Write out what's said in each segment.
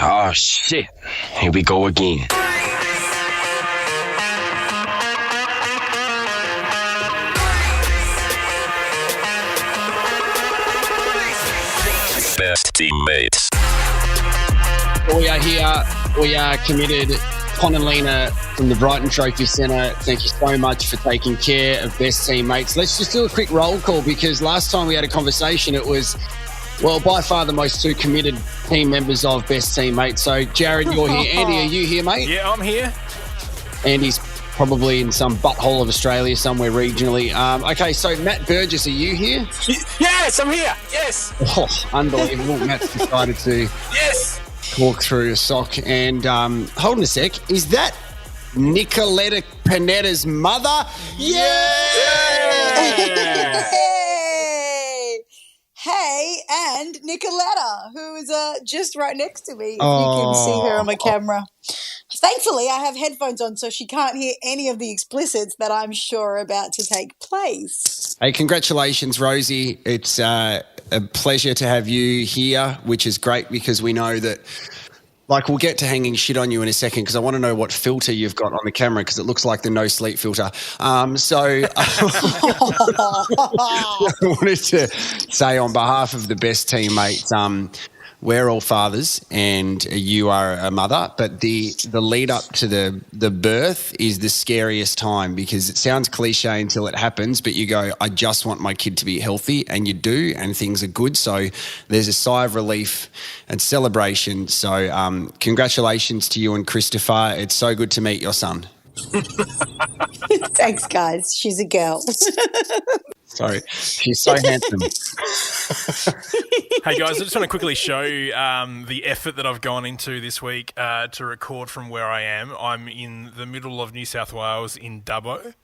Oh, shit. Here we go again. Best teammates. We are here. We are committed. Con and Lena from the Brighton Trophy Centre, thank you so much for taking care of best teammates. Let's just do a quick roll call because last time we had a conversation, it was, well, by far the most two committed team members of best teammates. So, Jarrod, you're here. Andy, are you here, mate? Yeah, I'm here. Andy's probably in some butthole of Australia somewhere regionally. Okay, so Matt Burgess, are you here? Yes, I'm here. Yes. Oh, unbelievable. Matt's decided to walk through a sock. And hold on a sec. Is that Nicoletta Panetta's mother? Yeah! Hey, and Nicoletta, who is just right next to me, if you can see her on my camera. Thankfully, I have headphones on so she can't hear any of the explicits that I'm sure are about to take place. Hey, congratulations, Rosie. It's a pleasure to have you here, which is great because we know that, like, we'll get to hanging shit on you in a second because I want to know what filter you've got on the camera because it looks like the no sleep filter. I wanted to say on behalf of the best teammates, we're all fathers and you are a mother, but the lead up to the birth is the scariest time because it sounds cliche until it happens, but you go, I just want my kid to be healthy, and you do, and things are good. So there's a sigh of relief and celebration. So congratulations to you and Christopher. It's so good to meet your son. Thanks, guys. She's a girl. Sorry, she's so handsome. Hey, guys, I just want to quickly show the effort that I've gone into this week to record from where I am. I'm in the middle of New South Wales in Dubbo,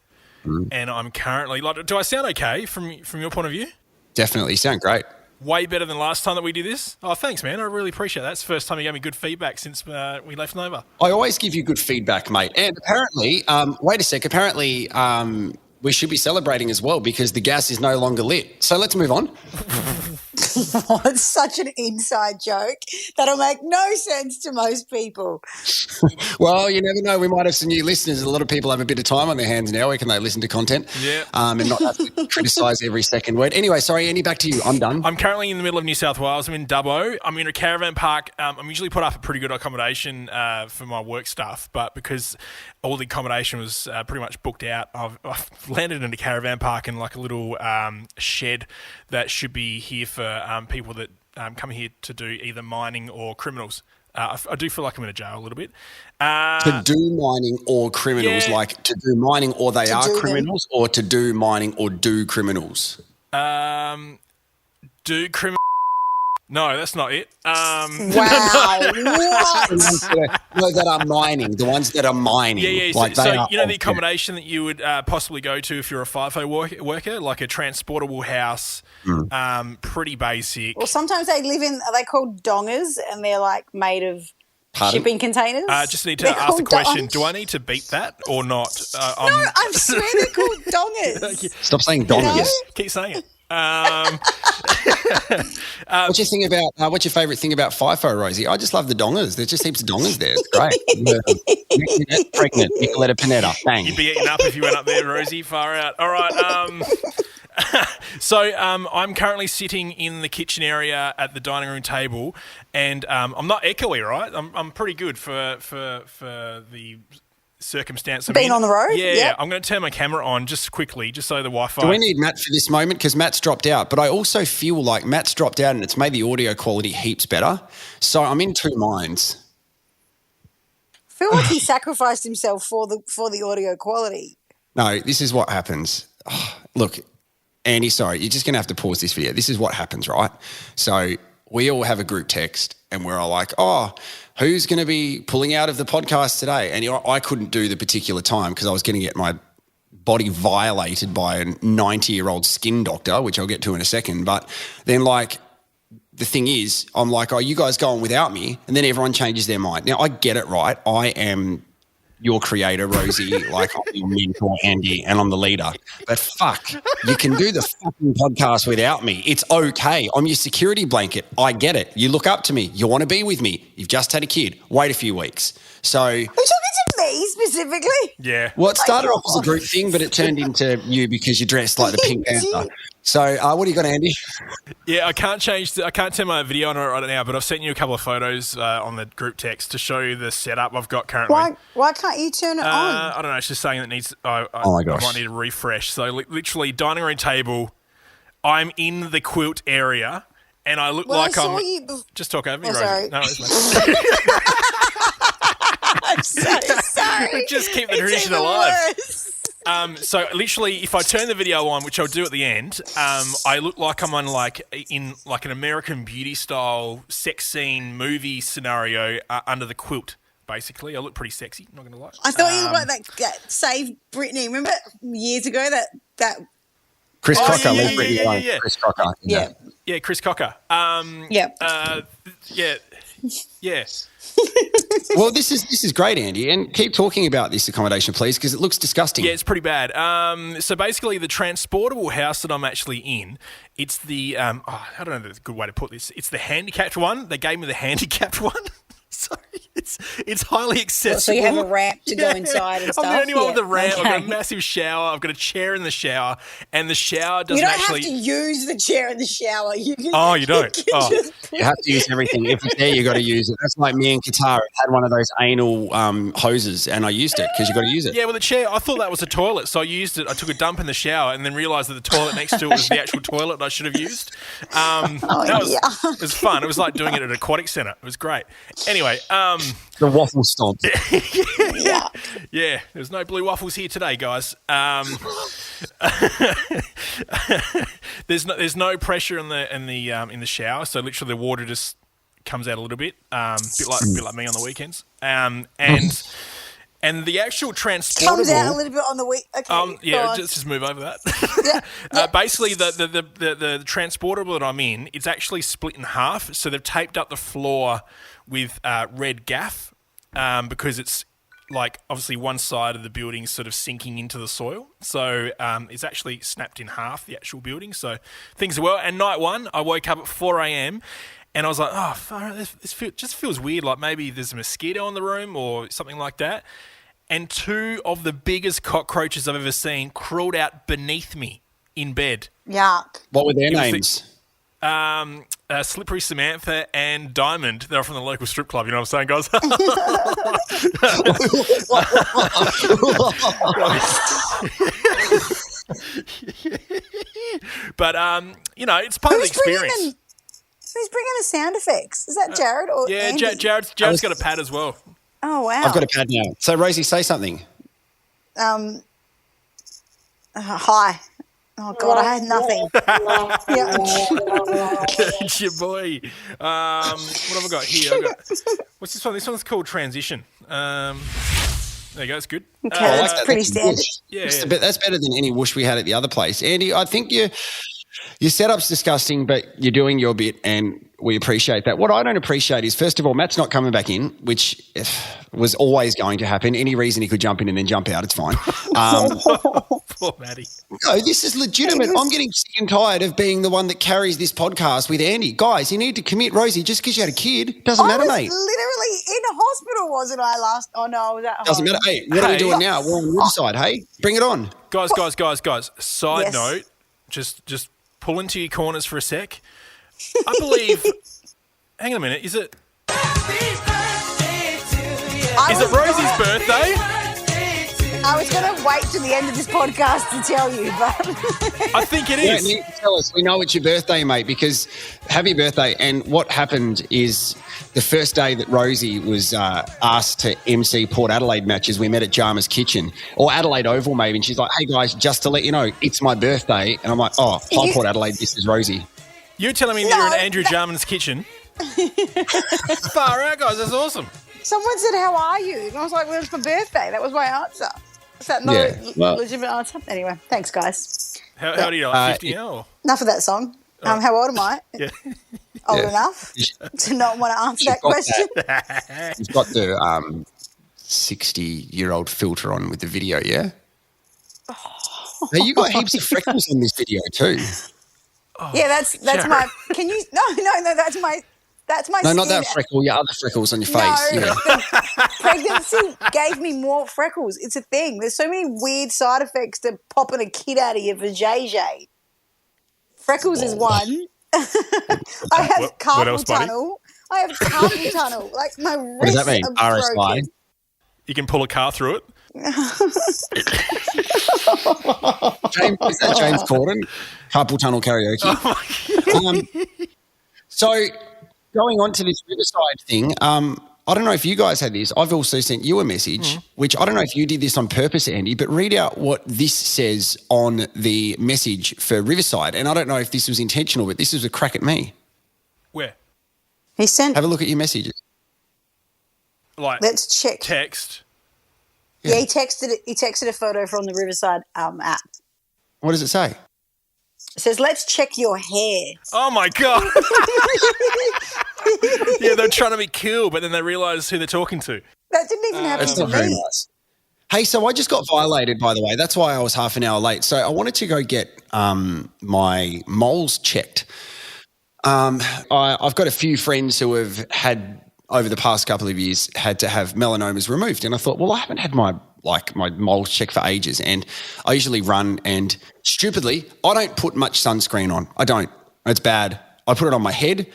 and I'm currently... do I sound okay from your point of view? Definitely. You sound great. Way better than last time that we did this. Oh, thanks, man. I really appreciate that. That's the first time you gave me good feedback since we left Nova. I always give you good feedback, mate. And apparently, wait a sec, apparently we should be celebrating as well because the gas is no longer lit. So let's move on. Oh, it's such an inside joke that'll make no sense to most people. Well, you never know. We might have some new listeners. A lot of people have a bit of time on their hands now. Where can they listen to content? Yeah. And not have to criticise every second word. Anyway, sorry, Andy, back to you. I'm done. I'm currently in the middle of New South Wales. I'm in Dubbo. I'm in a caravan park. I'm usually put up a pretty good accommodation for my work stuff, but because all the accommodation was pretty much booked out, I've landed in a caravan park in like a little shed that should be here for people that come here to do either mining or criminals. I do feel like I'm in a jail a little bit. To do mining or criminals, Yeah. like to do mining or they are do criminals, or to do mining or do criminals? Do criminal... No, that's not it. Wow, what? That are mining, the ones that are mining. Yeah. Like So they are you know the accommodation that you would possibly go to if you're a FIFO worker, like a transportable house, pretty basic. Well, sometimes they live in, are they called dongers? And they're like made of shipping containers? Just need to They're ask the called question, dongers. do I need to beat that or not? No, I swear they're called dongers. Stop saying dongers. Keep saying it. What's your favourite thing about FIFO, Rosie? I just love the dongers. There's just heaps of dongers there. It's great. Pregnant, Nicoletta Panetta. Bang. You'd be eating up if you went up there, Rosie. Far out. All right. So I'm currently sitting in the kitchen area at the dining room table, and I'm not echoey, right? I'm pretty good for the circumstance. Being on the road? Yeah. Yep. I'm going to turn my camera on just quickly, just so the Wi-Fi... Do we need Matt for this moment? Because Matt's dropped out. But I also feel like Matt's dropped out and it's made the audio quality heaps better. So I'm in two minds. I feel like he sacrificed himself for the audio quality. No, this is what happens. Oh, look, Andy, sorry, you're just going to have to pause this video. This is what happens, right? So we all have a group text and we're all like, oh, who's going to be pulling out of the podcast today? And I couldn't do the particular time because I was going to get my body violated by a 90-year-old skin doctor, which I'll get to in a second. But then, like, the thing is, I'm like, oh, you guys going without me? And then everyone changes their mind. Now, I get it, right? I am your creator, Rosie, like I'm your mentor, Andy, and I'm the leader. But fuck, you can do the fucking podcast without me. It's okay. I'm your security blanket. I get it. You look up to me. You want to be with me. You've just had a kid. Wait a few weeks. So... Are you talking to me specifically? Yeah. Well, it started off as a group thing, but it turned into you because you dressed like the Pink Panther. So what do you got, Andy? Yeah, I can't turn my video on right now, but I've sent you a couple of photos on the group text to show you the setup I've got currently. Why can't you turn it on? I don't know. It's just saying that needs. Oh my gosh. I might need a refresh. So literally, dining room table. I'm in the quilt area, and I look like I'm. Just talk over me, Rosie. Sorry. No, it's fine. I'm so sorry. Just keep the tradition alive. So literally, if I turn the video on, which I'll do at the end, I look like I'm on in an American Beauty style sex scene movie scenario under the quilt. Basically, I look pretty sexy. Not gonna lie. I thought you looked like that Save Britney. Remember years ago that Chris Crocker, yeah. Chris Crocker. Yeah, Chris Cocker. Yeah. Well, this is great, Andy, and keep talking about this accommodation, please, because it looks disgusting. Yeah, it's pretty bad. So basically, the transportable house that I'm actually in, it's the I don't know the good way to put this. It's the handicapped one. They gave me the handicapped one. Sorry, it's highly accessible. So you have a ramp to go inside and stuff? I'm the only one with a ramp. Okay. I've got a massive shower. I've got a chair in the shower, and the shower doesn't actually... You don't have to use the chair in the shower. You don't? You have to use everything. If it's there, you got to use it. That's like me and Qatar had one of those anal hoses, and I used it because you got to use it. Yeah, well, the chair, I thought that was a toilet, so I used it. I took a dump in the shower and then realised that the toilet next to it was the actual toilet I should have used. It was fun. It was like doing it at an aquatic centre. It was great. Anyway, the waffle stomp. Yeah. There's no blue waffles here today, guys. There's no pressure in the shower, so literally the water just comes out a little bit, bit like me on the weekends. And the actual transportable comes out a little bit on the week. Okay, just move over that. Basically, the transportable that I'm in, it's actually split in half. So they've taped up the floor with red gaff because it's like obviously one side of the building is sort of sinking into the soil. So it's actually snapped in half, the actual building. So things are well. And night one, I woke up at 4 a.m. and I was like, this just feels weird. Like maybe there's a mosquito in the room or something like that. And two of the biggest cockroaches I've ever seen crawled out beneath me in bed. Yuck. What were their names? Slippery Samantha and Diamond. They're from the local strip club. You know what I'm saying, guys? But it's part of the experience. Who's bringing the sound effects? Is that Jarrod or Andy? Jared's got a pad as well. Oh wow! I've got a pad now. So Rosie, say something. Hi. Oh God, I had nothing. It's your boy. What have I got here? What's this one? This one's called Transition. There you go. It's good. Okay, that's pretty standard. That's better than any whoosh we had at the other place. Andy, I think your setup's disgusting, but you're doing your bit, and we appreciate that. What I don't appreciate is, first of all, Matt's not coming back in, which was always going to happen. Any reason he could jump in and then jump out, it's fine. Poor Matty. No, this is legitimate. I'm getting sick and tired of being the one that carries this podcast with Andy. Guys, you need to commit. Rosie, just because you had a kid doesn't matter, mate. I was literally in a hospital, wasn't I, last? Oh, no, I was at home. Doesn't matter. Hey, what are we doing now? We're on Riverside, hey? Bring it on. Guys. Side note, just pull into your corners for a sec. I believe... hang on a minute. Is it Rosie's birthday? I was going to wait to the end of this podcast to tell you, but... I think it is. You don't need to tell us. We know it's your birthday, mate, because happy birthday. And what happened is the first day that Rosie was asked to MC Port Adelaide matches, we met at Jarman's Kitchen, or Adelaide Oval maybe, and she's like, hey, guys, just to let you know, it's my birthday. And I'm like, oh, hi, Port Adelaide, this is Rosie. You're telling me you're in Andrew Jarman's kitchen? Far out, guys. That's awesome. Someone said, how are you? And I was like, well, it's my birthday. That was my answer. Is that not a legitimate answer? Anyway, thanks, guys. How old are you? Like 50 now? Enough of that song. How old am I? Yeah. Old enough to not want to answer that question. You've got to 60-year-old filter on with the video, yeah? Now, you got heaps of freckles in this video too. Yeah, that's my. Can you? No. That's my. No, skin. not that freckle. Your other freckles on your No, face. Yeah. the pregnancy gave me more freckles. It's a thing. There's so many weird side effects to popping a kid out of your vajayjay. Freckles is one. I have carpal tunnel. I have carpal tunnel. Like my wrists. What does that mean? Are RSI. broken. You can pull a car through it. James, is that James Corden? Carpal tunnel karaoke. So going on to this Riverside thing, I don't know if you guys had this. I've also sent you a message, which I don't know if you did this on purpose, Andy, but read out what this says on the message for Riverside. And I don't know if this was intentional, but this was a crack at me. Where? He sent. Have a look at your messages. Like, let's check. Text. Yeah, he texted a photo from the Riverside app. What does it say? It says, let's check your hair. Oh, my God. Yeah, they're trying to be cool, but then they realise who they're talking to. That didn't even happen That's to not very me. nice. Hey, so I just got violated, by the way. That's why I was half an hour late. So I wanted to go get my moles checked. I've got a few friends who have had, over the past couple of years, had to have melanomas removed. And I thought, well, I haven't had my moles checked for ages. And I usually run and stupidly, I don't put much sunscreen on. I don't. It's bad. I put it on my head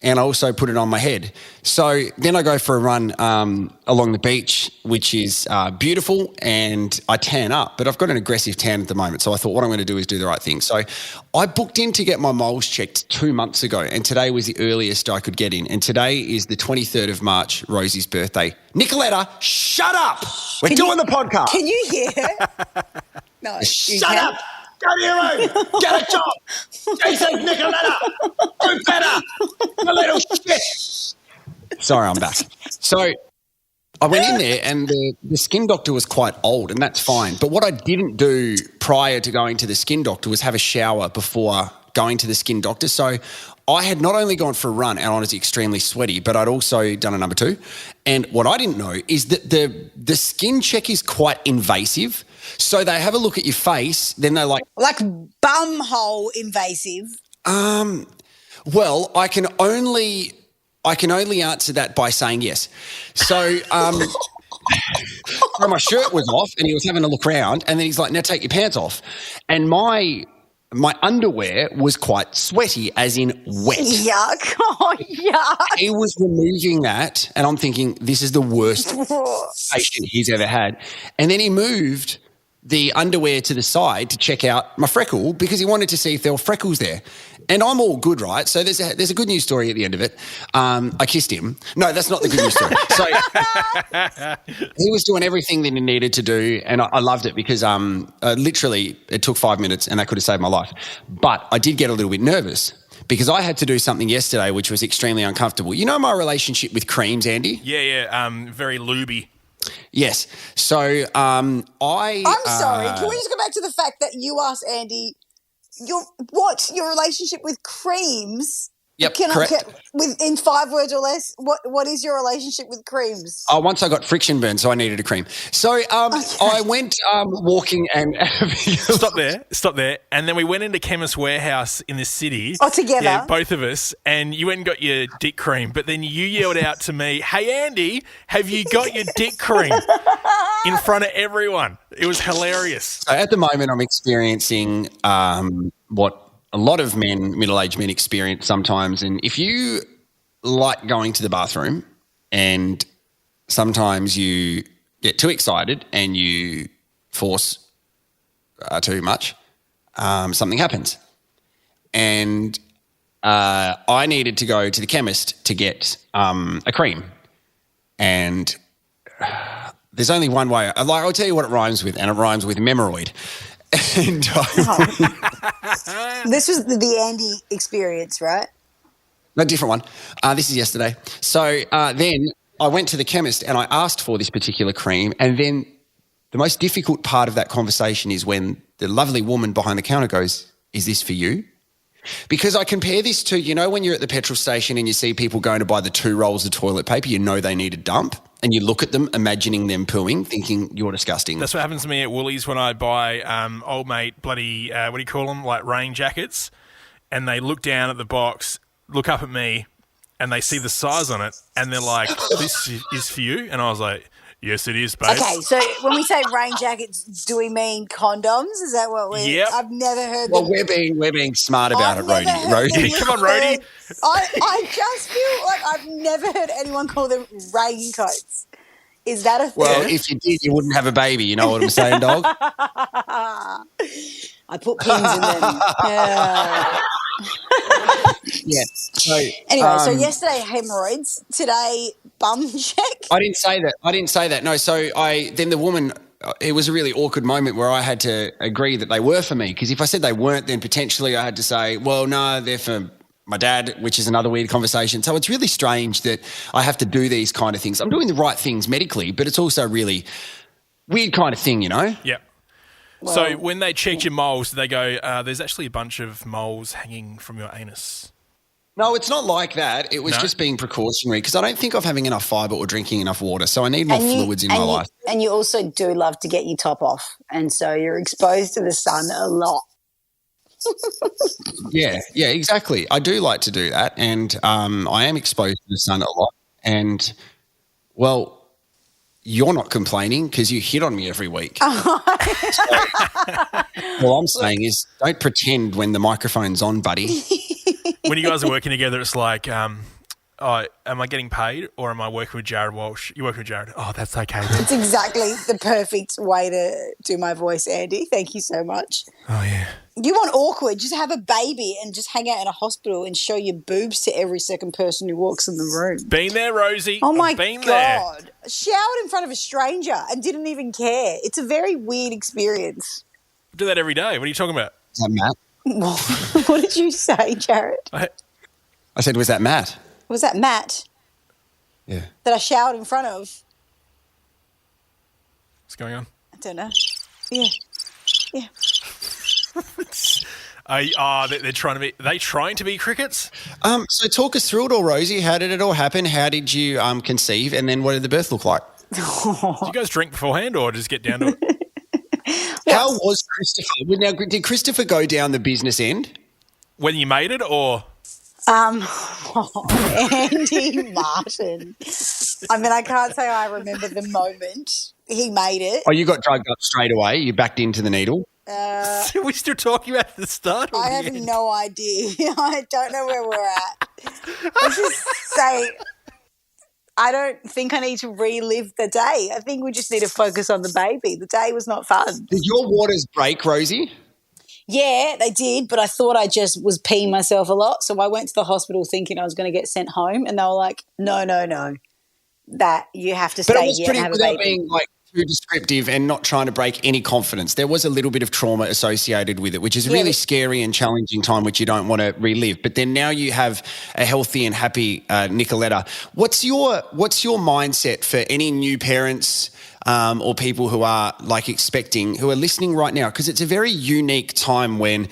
and I also put it on my head. So then I go for a run along the beach, which is beautiful, and I tan up. But I've got an aggressive tan at the moment. So I thought what I'm going to do is do the right thing. So I booked in to get my moles checked 2 months ago, and today was the earliest I could get in. And today is the 23rd of March, Rosie's birthday. Nicoletta, shut up. We're doing the podcast. Can you hear? No. Shut up. Go to your room. Get a job. Jason Nicoletta. Do better. You little shit. Sorry, I'm back. So I went in there and the skin doctor was quite old, and that's fine. But what I didn't do prior to going to the skin doctor was have a shower before going to the skin doctor. So I had not only gone for a run and I was extremely sweaty, but I'd also done a number 2. And what I didn't know is that the skin check is quite invasive. So they have a look at your face, then they're like bumhole invasive. Well, I can only answer that by saying yes. So so my shirt was off and he was having a look around, and then he's like, now take your pants off. And my underwear was quite sweaty, as in wet. Yuck. Oh, yuck. He was removing that, and I'm thinking, this is the worst patient he's ever had. And then he moved the underwear to the side to check out my freckle because he wanted to see if there were freckles there. And I'm all good, right? So there's a good news story at the end of it. I kissed him. No, that's not the good news story. So he was doing everything that he needed to do, and I loved it because literally it took 5 minutes and that could have saved my life. But I did get a little bit nervous because I had to do something yesterday which was extremely uncomfortable. You know my relationship with creams, Andy? Yeah, very lubey. Yes. So I'm sorry. Can we just go back to the fact that you asked Andy, what's your relationship with creams? Yep, correct. In 5 words or less, what is your relationship with creams? Once I got friction burn, so I needed a cream. So I went walking and... Stop there. And then we went into Chemist Warehouse in the city. Oh, together? Yeah, both of us. And you went and got your dick cream. But then you yelled out to me, hey, Andy, have you got your dick cream? In front of everyone. It was hilarious. So at the moment, I'm experiencing what a lot of middle-aged men experience sometimes. And if you like going to the bathroom and sometimes you get too excited and you force too much, something happens. And I needed to go to the chemist to get a cream. And there's only one way. I'll tell you what it rhymes with, and it rhymes with memoroid. And This was the Andy experience, right? No, different one. This is yesterday. So then I went to the chemist and I asked for this particular cream, and then the most difficult part of that conversation is when the lovely woman behind the counter goes, is this for you? Because I compare this to, when you're at the petrol station and you see people going to buy the 2 rolls of toilet paper, you know they need a dump. and you look at them, imagining them pooing, thinking you're disgusting. That's what happens to me at Woolies when I buy old mate bloody, what do you call them, like rain jackets, and they look down at the box, look up at me, and they see the size on it, and they're like, this is for you? And I was like, yes, it is, babe. Okay, so when we say rain jackets, do we mean condoms? Is that what we? Yep. I've never heard. Well, we're being smart about it, Rosie. Come on, Rosie. I just feel like I've never heard anyone call them raincoats. Is that a thing? Well, if you did, you wouldn't have a baby. You know what I'm saying, dog? I put pins in them. Yeah. Yeah. So, Anyway, so yesterday hemorrhoids, today bum check. I didn't say that. No. So then the woman. It was a really awkward moment where I had to agree that they were for me, because if I said they weren't, then potentially I had to say, well, no, they're for my dad, which is another weird conversation. So it's really strange that I have to do these kind of things. I'm doing the right things medically, but it's also really weird kind of thing, you know? Yeah. Well, so when they checked your moles, they go, there's actually a bunch of moles hanging from your anus. No, it's not like that. It was just being precautionary, because I don't think I'm having enough fibre or drinking enough water, so I need more fluids in my life. And you also do love to get your top off, and so you're exposed to the sun a lot. Yeah, exactly. I do like to do that, and I am exposed to the sun a lot. And, well, you're not complaining because you hit on me every week. So, all I'm saying is don't pretend when the microphone's on, buddy. When you guys are working together, it's like, am I getting paid or am I working with Jarrod Walsh? You're working with Jarrod. Oh, that's okay then. It's exactly the perfect way to do my voice, Andy. Thank you so much. Oh, yeah. You want awkward, just have a baby and just hang out in a hospital and show your boobs to every second person who walks in the room. Been there, Rosie. Oh, my been God. There. Showered in front of a stranger and didn't even care. It's a very weird experience. I do that every day. What are you talking about? Is that Matt? What did you say, Jarrod? I said, was that Matt? Was that Matt? Yeah. That I showered in front of? What's going on? I don't know. Yeah. They're trying to be. Are they trying to be crickets? So talk us through it all, Rosie. How did it all happen? How did you conceive? And then what did the birth look like? Did you guys drink beforehand or just get down to it? How was Christopher? Now, did Christopher go down the business end? When you made it or? Andy Martin. I mean, I can't say I remember the moment he made it. Oh, you got drugged up straight away. You backed into the needle. We're still talking about the start. I have no idea. I don't know where we're at. Let's just say I don't think I need to relive the day. I think we just need to focus on the baby. The day was not fun. Did your waters break, Rosie? Yeah, they did, but I thought I just was peeing myself a lot. So I went to the hospital thinking I was going to get sent home, and they were like, no, that you have to stay here and have a baby. Without being like too descriptive and not trying to break any confidence, there was a little bit of trauma associated with it, which is a really scary and challenging time which you don't want to relive. But then now you have a healthy and happy Nicoletta. What's your mindset for any new parents or people who are like expecting, who are listening right now? Because it's a very unique time when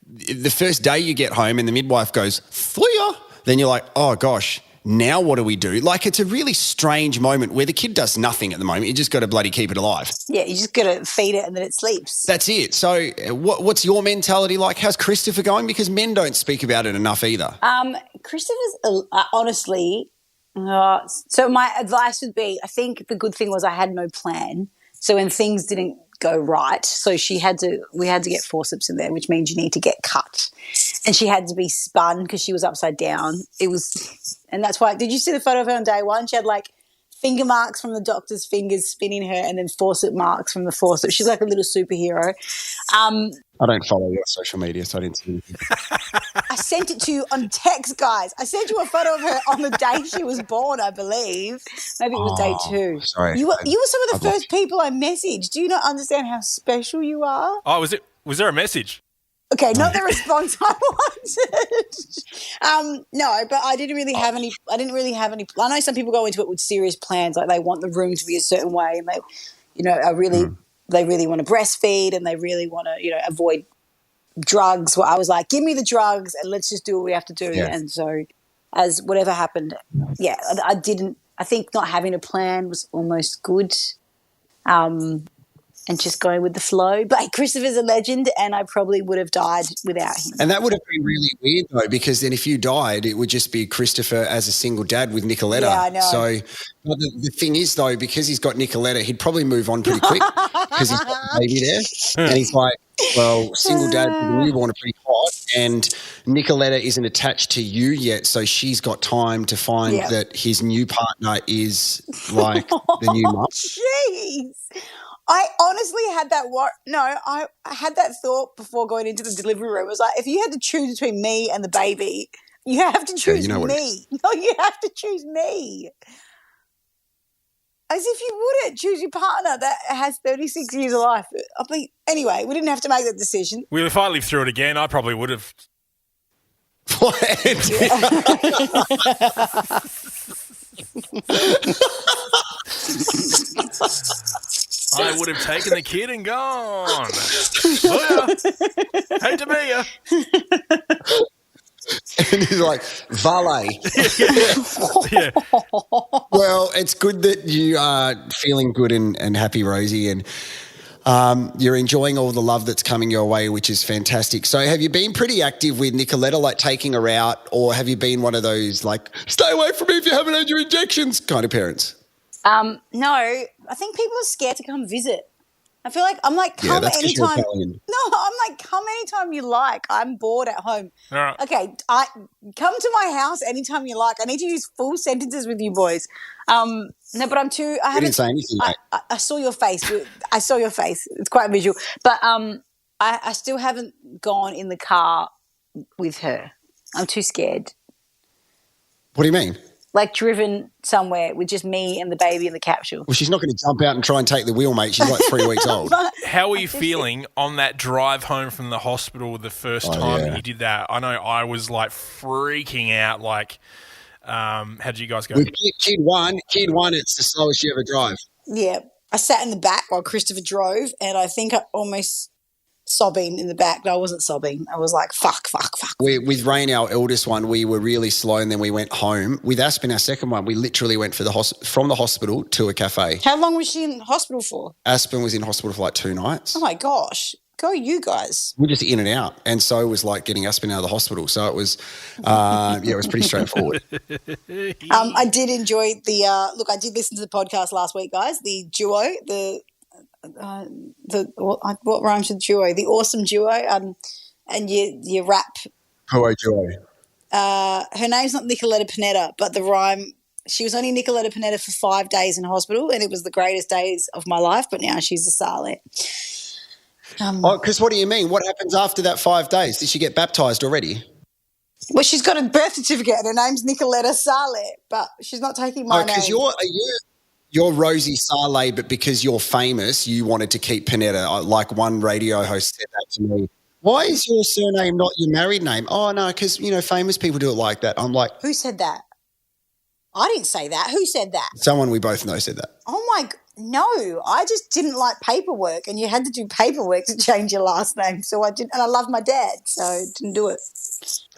the first day you get home and the midwife goes, "Thuya," then you're like, oh gosh, now what do we do? Like, it's a really strange moment where the kid does nothing at the moment. You just got to bloody keep it alive. Yeah, you just got to feed it and then it sleeps. That's it. So what's your mentality like? How's Christopher going? Because men don't speak about it enough either. Christopher's honestly, so my advice would be, I think the good thing was I had no plan. So when things didn't go right, so we had to get forceps in there, which means you need to get cut. And she had to be spun because she was upside down. And that's why, did you see the photo of her on day one? She had like finger marks from the doctor's fingers spinning her and then forcep marks from the forceps. She's like a little superhero. I don't follow your social media, so I didn't see anything. I sent it to you on text, guys. I sent you a photo of her on the day she was born, I believe. Maybe it was day 2. Sorry. You were some of the first people I messaged. Do you not understand how special you are? Oh, was there a message? Okay, not the response I wanted. No, but I didn't really have any. I know some people go into it with serious plans, like they want the room to be a certain way, and they really want to breastfeed, and they really want to, avoid drugs. Well, I was like, give me the drugs, and let's just do what we have to do. Yeah. And so, as whatever happened, I I think not having a plan was almost good. And just going with the flow. But Christopher's a legend, and I probably would have died without him. And that would have been really weird, though, because then if you died, it would just be Christopher as a single dad with Nicoletta. Yeah, I know. So but the thing is, though, because he's got Nicoletta, he'd probably move on pretty quick because he's got the baby there. And he's like, well, single dad with a newborn are pretty hot, and Nicoletta isn't attached to you yet, so she's got time to find that his new partner is like the new mum. Jeez. I honestly had that I had that thought before going into the delivery room. It was like, if you had to choose between me and the baby, you have to choose me. No, you have to choose me. As if you wouldn't choose your partner that has 36 years of life. I mean, anyway, we didn't have to make that decision. Well, if I lived through it again, I probably would have. I would have taken the kid and gone. Hate to be you. And he's like, valet. Yeah. Well, it's good that you are feeling good and happy, Rosie, and you're enjoying all the love that's coming your way, which is fantastic. So have you been pretty active with Nicoletta, like taking her out, or have you been one of those, like, stay away from me if you haven't had your injections kind of parents? No, I think people are scared to come visit. I feel like come anytime. No, I'm like, come anytime you like. I'm bored at home. All right. Okay, come to my house anytime you like. I need to use full sentences with you boys. No, but I didn't say anything, mate. I saw your face. I saw your face. It's quite visual. But I still haven't gone in the car with her. I'm too scared. What do you mean? Like driven somewhere with just me and the baby in the capsule. Well, she's not going to jump out and try and take the wheel, mate. She's like 3 weeks old. How were you feeling on that drive home from the hospital the first time that you did that? I know I was like freaking out. Like, how did you guys go? With kid one, it's the slowest you ever drive. Yeah. I sat in the back while Christopher drove, and I think I almost sobbing in the back. No, I wasn't sobbing. I was like, fuck. With Rain, our eldest one, we were really slow, and then we went home. With Aspen, our second one, we literally went from the hospital to a cafe. How long was she in hospital for? Aspen was in hospital for like 2 nights. Oh, my gosh. Go you guys. We're just in and out, and so was like getting Aspen out of the hospital. So it was, it was pretty straightforward. I did enjoy the look. I did listen to the podcast last week, guys. The duo, what rhymes with duo? The awesome duo. And your rap. Hello, duo. Her name's not Nicoletta Panetta, but the rhyme. She was only Nicoletta Panetta for 5 days in hospital, and it was the greatest days of my life. But now she's a starlet. Because what do you mean? What happens after that 5 days? Did she get baptised already? Well, she's got a birth certificate and her name's Nicoletta Sarlet, but she's not taking my name. Because you're Rosie Sarlet, but because you're famous, you wanted to keep Panetta. Like one radio host said that to me. Why is your surname not your married name? Oh, no, because, famous people do it like that. I'm like. Who said that? I didn't say that. Who said that? Someone we both know said that. Oh, my God. No, I just didn't like paperwork, and you had to do paperwork to change your last name. So I didn't, and I love my dad, so I didn't do it.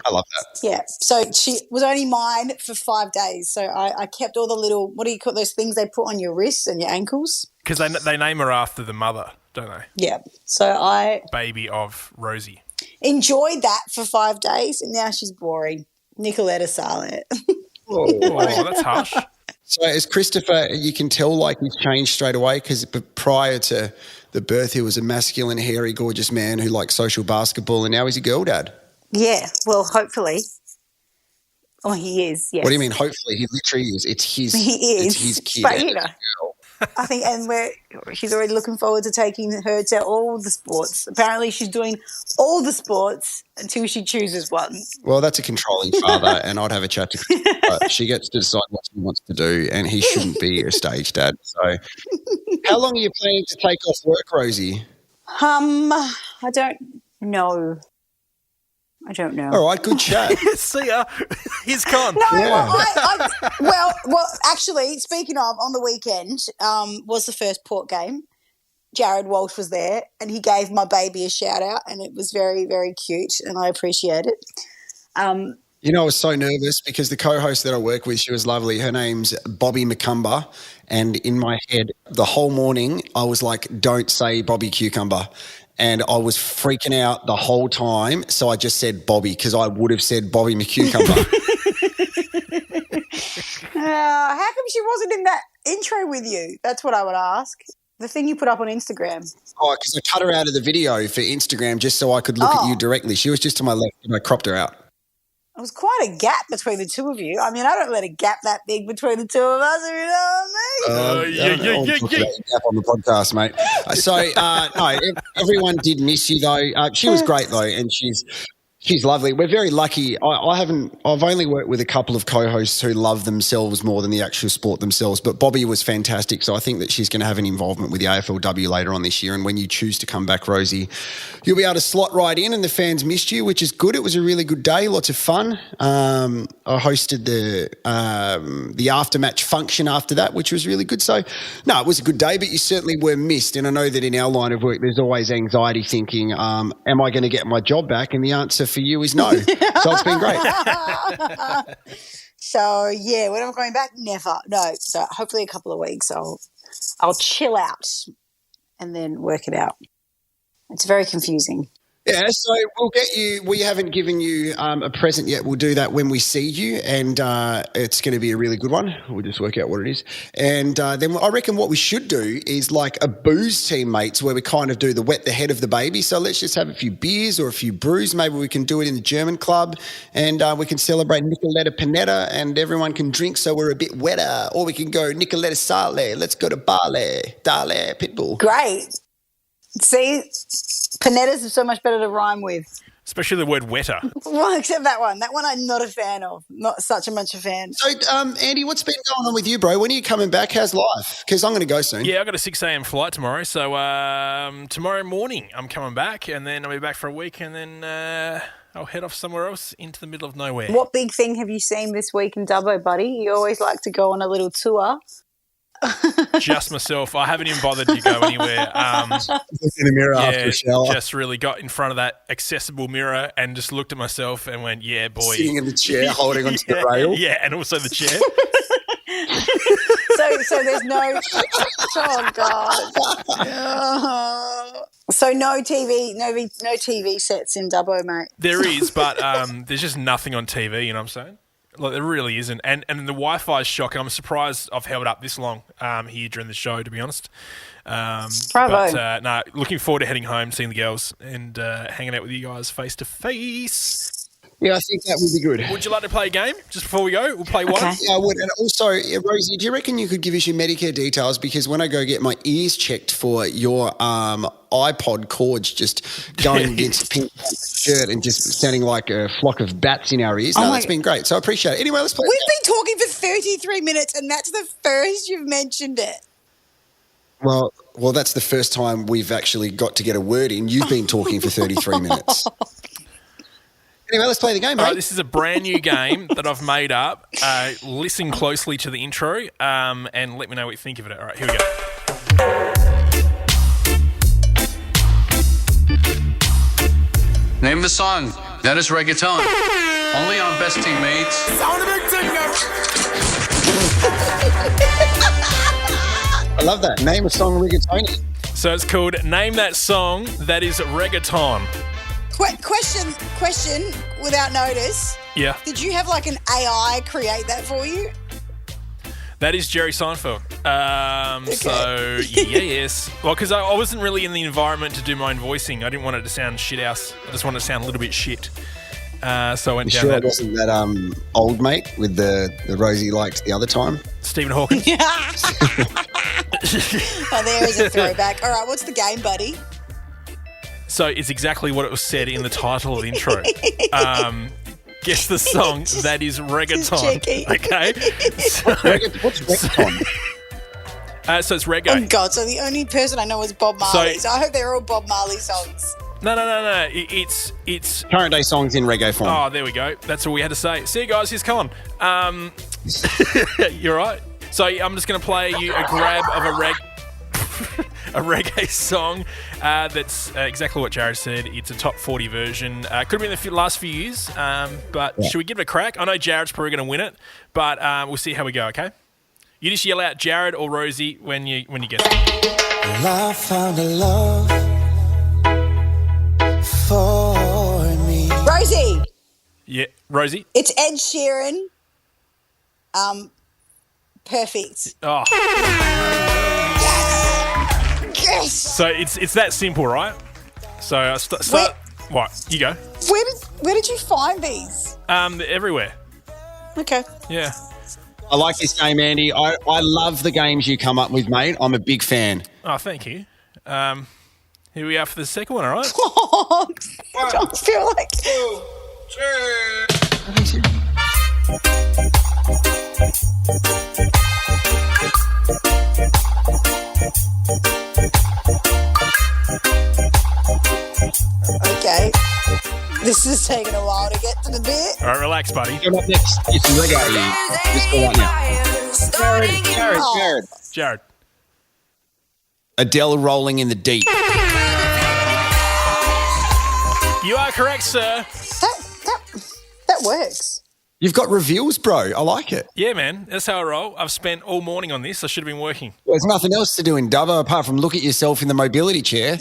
I love that. Yeah, so she was only mine for 5 days. So I kept all the little, what do you call those things they put on your wrists and your ankles? Because they name her after the mother, don't they? Yeah. So baby of Rosie. Enjoyed that for 5 days, and now she's boring. Nicoletta Sarlet. Oh, that's harsh. So as Christopher, you can tell like he's changed straight away because prior to the birth, he was a masculine, hairy, gorgeous man who liked social basketball, and now he's a girl dad. Yeah, well, hopefully. Oh, he is, yes. What do you mean, hopefully? He literally is. It's his kid. But, I think, and she's already looking forward to taking her to all the sports. Apparently she's doing all the sports until she chooses one. Well, that's a controlling father, and I'd have a chat to her. She gets to decide what she wants to do, and he shouldn't be a stage dad. So how long are you planning to take off work, Rosie? I don't know. All right, good chat. See ya. He's gone. No, yeah. well, actually, speaking of, on the weekend was the first Port game. Jarrod Walsh was there, and he gave my baby a shout out, and it was very, very cute, and I appreciate it. You know, I was so nervous because the co-host that I work with, she was lovely. Her name's Bobby McCumber. And in my head, the whole morning, I was like, don't say Bobby Cucumber. And I was freaking out the whole time. So I just said Bobby because I would have said Bobby McCucumber. How come she wasn't in that intro with you? That's what I would ask. The thing you put up on Instagram. Oh, because I cut her out of the video for Instagram just so I could look at you directly. She was just to my left and I cropped her out. It was quite a gap between the two of you. I mean, I don't let a gap that big between the two of us, if you know what I mean. Gap on the podcast, mate. No, everyone did miss you though. She was great though, and she's lovely. We're very lucky. I've only worked with a couple of co-hosts who love themselves more than the actual sport themselves, but Bobby was fantastic. So I think that she's going to have an involvement with the AFLW later on this year. And when you choose to come back, Rosie, you'll be able to slot right in, and the fans missed you, which is good. It was a really good day, lots of fun. I hosted the after-match function after that, which was really good. So, no, it was a good day, but you certainly were missed. And I know that in our line of work, there's always anxiety thinking, am I going to get my job back? And the answer for you is no. So it's been great. So, yeah, when am I going back? Never. No. So hopefully a couple of weeks I'll chill out and then work it out. It's very confusing. Yeah, so we'll get you. We haven't given you a present yet. We'll do that when we see you, and it's going to be a really good one. We'll just work out what it is. And then I reckon what we should do is like a booze team, mates, where we kind of do the wet the head of the baby. So let's just have a few beers or a few brews. Maybe we can do it in the German club, and we can celebrate Nicoletta Panetta, and everyone can drink so we're a bit wetter. Or we can go Nicoletta Sale. Let's go to Bale, Dale, Pitbull. Great. See, panettas are so much better to rhyme with. Especially the word wetter. Well, except that one. That one I'm not a fan of. Not such a much a fan. So, Andy, what's been going on with you, bro? When are you coming back? How's life? Because I'm going to go soon. Yeah, I've got a 6 a.m. flight tomorrow. So tomorrow morning I'm coming back, and then I'll be back for a week, and then I'll head off somewhere else into the middle of nowhere. What big thing have you seen this week in Dubbo, buddy? You always like to go on a little tour. Just myself. I haven't even bothered to go anywhere. Look in the mirror after a shower. Just really got in front of that accessible mirror and just looked at myself and went, yeah, boy. Sitting in the chair, holding onto the rail. Yeah, and also the chair. So there's no. Oh God. So no TV sets in Dubbo, mate. There is, but there's just nothing on TV. You know what I'm saying? Like, there really isn't. And the Wi-Fi is shocking. I'm surprised I've held up this long here during the show, to be honest. Bravo. But, looking forward to heading home, seeing the girls, and hanging out with you guys face to face. Yeah, I think that would be good. Would you like to play a game just before we go? We'll play one. Okay. Yeah, I would. And also, Rosie, do you reckon you could give us your Medicare details? Because when I go get my ears checked for your iPod cords just going against a pink shirt and just sounding like a flock of bats in our ears. No, that's been great. So I appreciate it. Anyway, let's play. We've been talking for 33 minutes and that's the first you've mentioned it. Well, that's the first time we've actually got to get a word in. You've been talking for 33 minutes. Anyway, let's play the game, mate. All right, this is a brand new game that I've made up. Listen closely to the intro and let me know what you think of it. All right, here we go. Name the song. That is reggaeton. Only on Best Teammates. Sound a big thing now. I love that. Name a song reggaeton. So it's called Name That Song That Is Reggaeton. Question without notice. Yeah. Did you have like an AI create that for you? That is Jerry Seinfeld. Okay. So, yes. Well, because I wasn't really in the environment to do my own voicing. I didn't want it to sound shit house. I just wanted to sound a little bit shit. So I went down sure that. It wasn't that old mate with the Rosie liked the other time? Stephen Hawking. Oh, there is a throwback. All right, what's the game, buddy? So it's exactly what it was said in the title of the intro. Guess the song that is reggaeton. Okay? What's reggaeton? So it's reggae. Oh, God. So the only person I know is Bob Marley. So I hope they're all Bob Marley songs. No. It's current day songs in reggae form. Oh, there we go. That's all we had to say. See you guys. Here's Colin. You're right. So I'm just going to play you a grab of a reggae song that's exactly what Jarrod said. It's a top 40 version. Could have been the last few years, but should we give it a crack? I know Jarrod's probably going to win it, but we'll see how we go, okay? You just yell out Jarrod or Rosie when you get it. Well, I found a love for me. Rosie. Yeah, Rosie. It's Ed Sheeran. Perfect. Oh. Yes. So it's that simple, right? So what? You go. Where did you find these? Everywhere. Okay. Yeah. I like this game, Andy. I love the games you come up with, mate. I'm a big fan. Oh, thank you. Here we are for the second one, all right? Oh, I don't feel like... Okay. This is taking a while to get to the bit. All right, relax, buddy. Coming up next, it's reggae. Just go right now. Jarrod. Adele rolling in the deep. You are correct, sir. That works. You've got reveals, bro. I like it. Yeah, man. That's how I roll. I've spent all morning on this. I should have been working. There's nothing else to do in Dubbo apart from look at yourself in the mobility chair.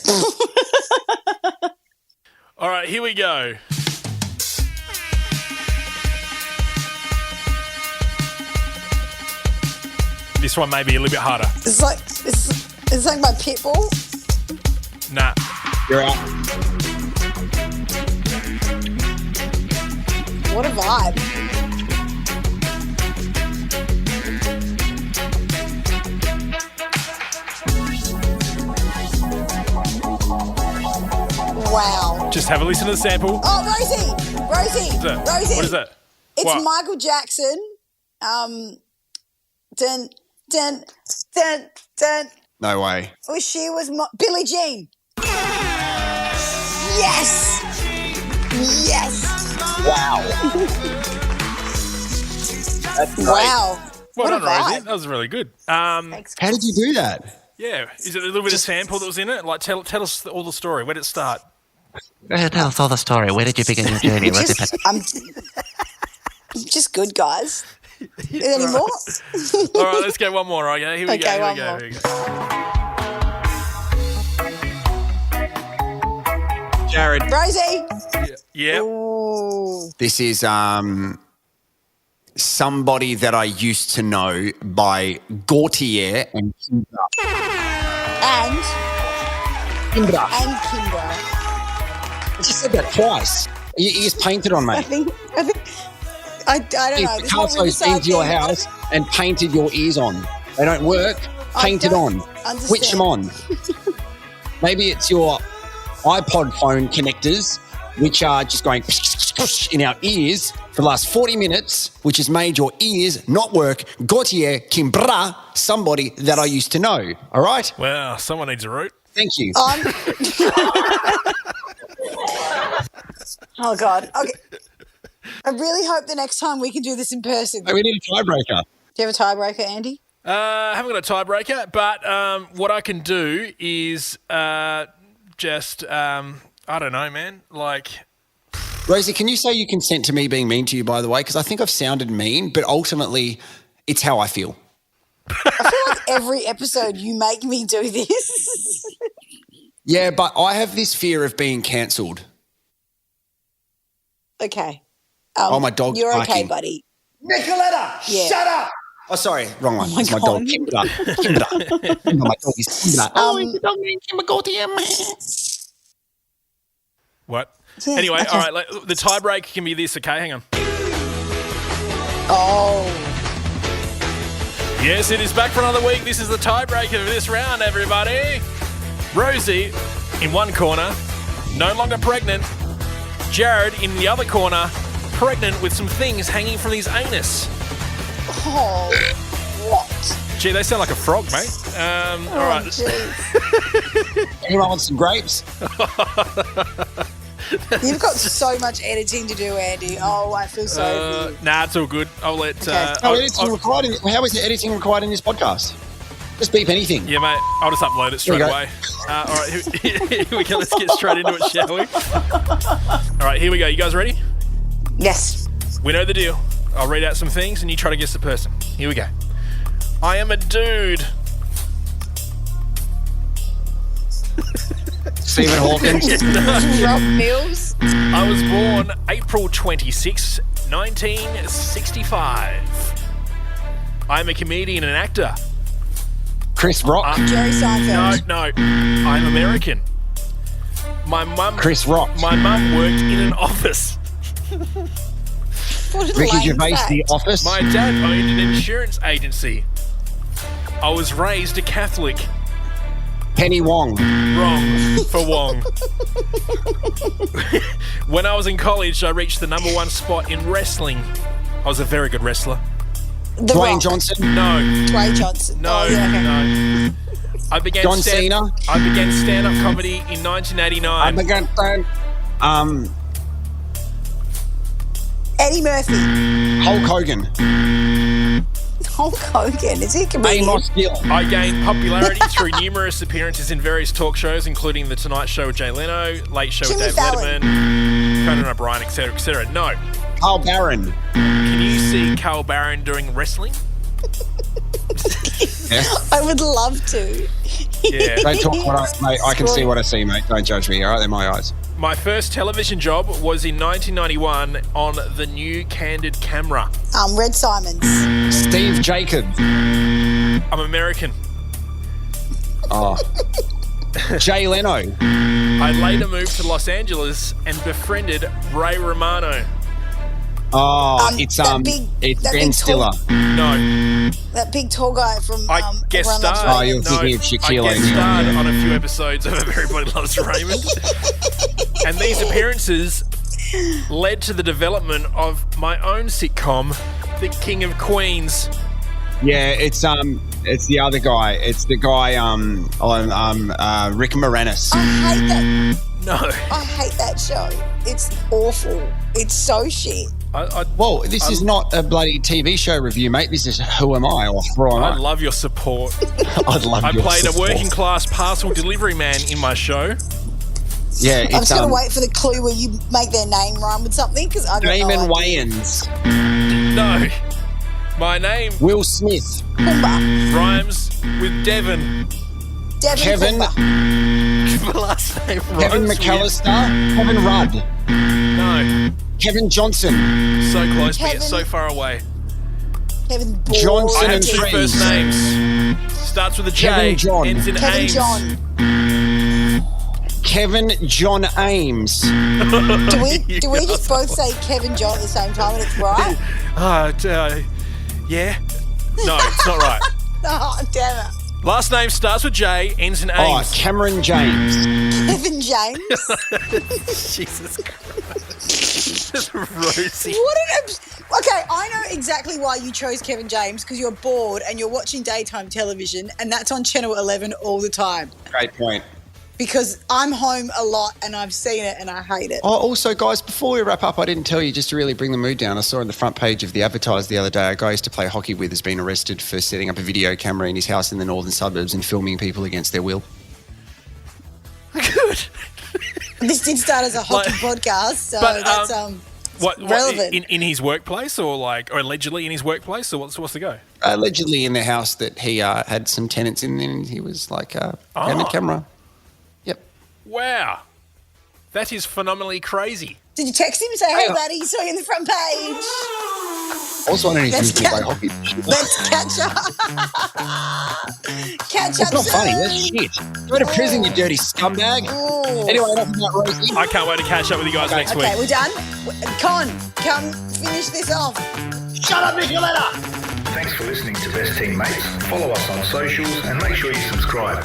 All right, here we go. This one may be a little bit harder. It's like my pit bull. Nah. You're out. What a vibe. Wow. Just have a listen to the sample. Oh, Rosie. Rosie. What is that? It's What? Michael Jackson. Dun, dun, dun, dun. No way. Oh, she was Billie Jean. Yes. Yes. Wow. That's great. Wow. Well What done, a vibe. Rosie. That was really good. Thanks. How did you do that? Yeah. Is it a little bit of sample that was in it? Like, tell us all the story. Where did it start? Tell us all the story. Where did you begin your journey? I'm just good, guys. Any more? All right, let's go one more. All right, here we Okay, go. one Here more. we go. Jarrod. Rosie. Yeah. Ooh. This is Somebody That I Used to Know by Gautier and Kimbra. And Kimbra. Kimbra. I just said that twice. Your ears painted on, I mate. think I don't know. If This is what Picasso's been to your thing. house and painted your ears on. They don't work. Paint it on. understand. Switch them on. Maybe it's your iPod phone connectors, which are just going in our ears for the last 40 minutes, which has made your ears not work. Gautier, Kimbra, Somebody That I Used to Know. All right? Well, someone needs a root. Thank you. Oh, God. Okay. I really hope the next time we can do this in person. We need a tiebreaker. Do you have a tiebreaker, Andy? I haven't got a tiebreaker, but what I can do is just, I don't know, man. Like, Rosie, can you say you consent to me being mean to you, by the way? Because I think I've sounded mean, but ultimately it's how I feel. I feel like every episode you make me do this. Yeah, but I have this fear of being cancelled. Okay. My dog's You're okay, barking. buddy. Nicoletta, Yeah. shut up! Oh, sorry, wrong one. It's my dog, Kimbra. Kimbra. My dog is Kimbra. it's the dog named Kimber Gautier, man. what? Yeah, Anyway, okay. all right, the tiebreak can be this, okay? Hang on. Oh. Yes, it is back for another week. This is the tiebreaker of this round, everybody. Rosie in one corner, no longer pregnant. Jarrod in the other corner, pregnant with some things hanging from his anus. Oh. What? Gee, they sound like a frog, mate. All right. Jeez. Anyone want some grapes? You've got so much editing to do, Andy. Oh, I feel so for you. Nah, it's all good. I'll let... Okay. How is editing required in this podcast? Just beep anything. Yeah, mate. I'll just upload it straight There you away. All right, here we go. Let's get straight into it, shall we? All right, here we go. You guys ready? Yes. We know the deal. I'll read out some things and you try to guess the person. Here we go. I am a dude. Stephen Hawkins. Rob Mills. I was born April 26, 1965. I'm a comedian and actor. Chris Rock. Jerry Seinfeld. No. I'm American. My mum. Chris Rock. My mum worked in an office. What a Ricky lame Gervais, fact. The Office. My dad owned an insurance agency. I was raised a Catholic. Penny Wong. Wrong for Wong. When I was in college, I reached the number 1 spot in wrestling. I was a very good wrestler. The Dwayne Rock. Johnson. No. Dwayne Johnson. No. Oh, yeah, okay. No. I began John Cena. I began stand-up comedy in 1989. Eddie Murphy. Hulk Hogan. Hulk Hogan. Is he a comedian? Amos Gill. I gained popularity through numerous appearances in various talk shows, including The Tonight Show with Jay Leno, Late Show Jimmy with Dave Fallon. Letterman, Conan O'Brien, etc., etc. No. Carl Barron. Can you see Carl Barron doing wrestling? Yes. I would love to. Yeah. Don't talk mate. I can see what I see, mate. Don't judge me, all right? They're my eyes. My first television job was in 1991 on the new Candid camera. Red Simons. Steve Jacobs. I'm American. Oh. Jay Leno. I later moved to Los Angeles and befriended Ray Romano. Oh, it's that big Ben big Stiller. No. That big tall guy from I guest Everyone Loves starred. Oh, Raymond. you're thinking of Shaquille I guest O'Neal. starred on a few episodes of Everybody Loves Raymond. And these appearances led to the development of my own sitcom, The King of Queens. Yeah, it's the other guy. It's the guy Rick Moranis. I hate that. No. I hate that show. It's awful. It's so shit. Well, this is not a bloody TV show review, mate. This is Who Am I or Throw I On. love your support. I'd love I your played support. a working class parcel delivery man in my show. Yeah, I'm it's just going to wait for the clue where you make their name rhyme with something because I don't Damon know. Wayans. No. My name Will Smith. Pumbaa. rhymes with Devon. Devin Kevin. Pumbaa. My last name rhymes Kevin with- McAllister. Kevin Rudd. No. Kevin Johnson. So close, but yet Kevin- so far away. Kevin Ball. Johnson I have and 2 Friends. first names. Starts with a J, Kevin John. ends in Kevin Ames. John. Kevin John Ames. Do we just both say Kevin John at the same time and it's right? Yeah. No, it's not right. Oh, damn it. Last name starts with J, ends in Oh, Ames. Cameron James. Kevin James. Jesus Christ. Rosie. What an okay, I know exactly why you chose Kevin James because you're bored and you're watching daytime television and that's on Channel 11 all the time. Great point. Because I'm home a lot and I've seen it and I hate it. Oh, also, guys, before we wrap up, I didn't tell you, just to really bring the mood down, I saw on the front page of the Advertiser the other day, a guy I used to play hockey with has been arrested for setting up a video camera in his house in the northern suburbs and filming people against their will. Good. This did start as a hockey podcast, so that's What relevant. in his workplace or allegedly in his workplace, or what's the go? Allegedly in the house that he had some tenants in, and he was like, had a camera. Yep. Wow. That is phenomenally crazy. Did you text him and say, hey, buddy, saw you in the front page? Also, I don't need Let's to play hockey. Let's catch up. Catch up It's not soon. funny. That's shit. Go to prison, you dirty scumbag. Ooh. Anyway, enough about Rosie. I can't wait to catch up with you guys next week. Okay, we're done. Con, come finish this off. Shut up, Nicoletta! Thanks for listening to Best Teammates. Follow us on socials and make sure you subscribe.